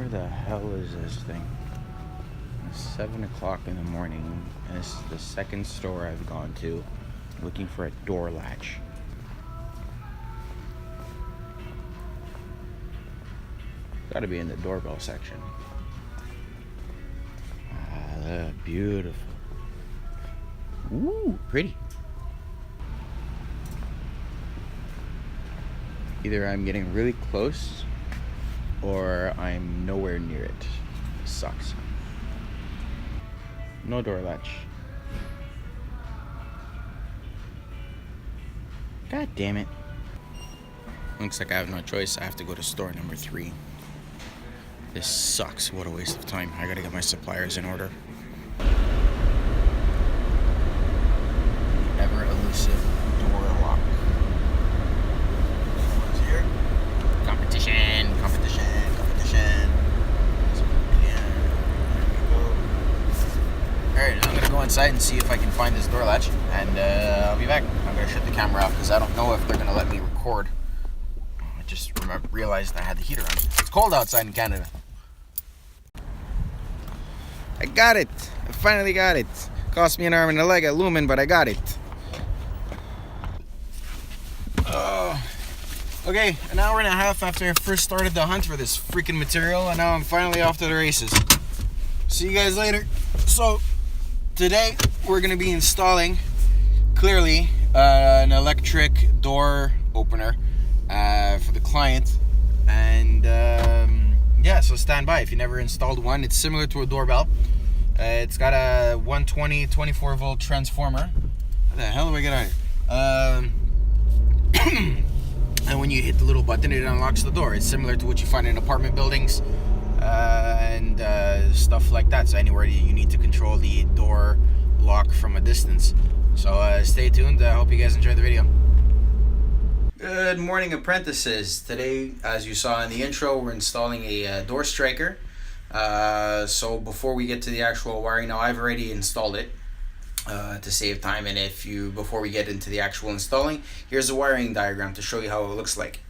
Where the hell is this thing? It's 7 o'clock in the morning, and this is the second store I've gone to looking for a door latch. Gotta be in the doorbell section. Ah, beautiful. Ooh, pretty. Either I'm getting really close or I'm nowhere near it. Sucks. No door latch. God damn it. Looks like I have no choice. I have to go to store number 3. This sucks. What a waste of time. I gotta get my suppliers in order. Ever elusive door lock. Someone's here. Competition. Yeah. Alright, I'm gonna go inside and see if I can find this door latch, and I'll be back. I'm gonna shut the camera off because I don't know if they're gonna let me record. I just realized I had the heater on. It's cold outside in Canada. I got it. I finally got it. Cost me an arm and a leg at Lumen, but I got it. Okay, an hour and a half after I first started the hunt for this freaking material, and now I'm finally off to the races. See you guys later. So, today we're going to be installing, clearly, an electric door opener for the client. And yeah, so stand by if you never installed one. It's similar to a doorbell. It's got a 120 24 volt transformer. How the hell do I get out of here? And when you hit the little button, it unlocks the door. It's similar to what you find in apartment buildings and stuff like that. So anywhere you need to control the door lock from a distance. So stay tuned. I hope you guys enjoy the video. Good morning, apprentices. Today, as you saw in the intro, we're installing a door striker. So before we get to the actual wiring, now I've already installed it to save time, and before we get into the actual installing, here's a wiring diagram to show you how it looks like.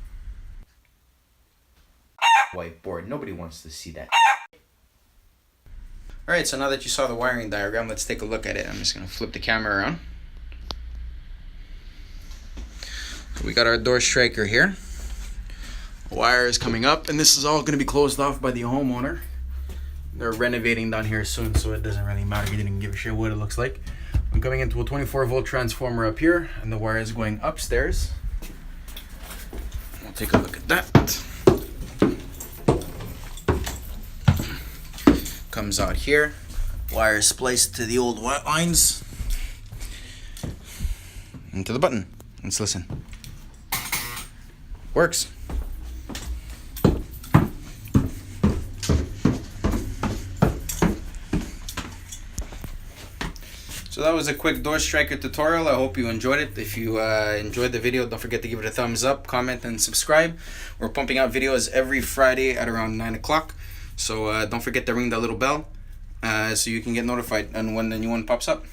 Whiteboard, nobody wants to see that. Alright, so now that you saw the wiring diagram, let's take a look at it. I'm just going to flip the camera around. We got our door striker here. Wire is coming up, and this is all going to be closed off by the homeowner. They're renovating down here soon, so it doesn't really matter. He didn't give a shit what it looks like. I'm coming into a 24 volt transformer up here, and the wire is going upstairs. We'll take a look at that. Comes out here. Wire is spliced to the old white lines. Into the button. Let's listen. Works. So that was a quick door striker tutorial. I hope you enjoyed it. If you enjoyed the video, don't forget to give it a thumbs up, comment, and subscribe. We're pumping out videos every Friday at around 9 o'clock. So don't forget to ring that little bell so you can get notified when the new one pops up.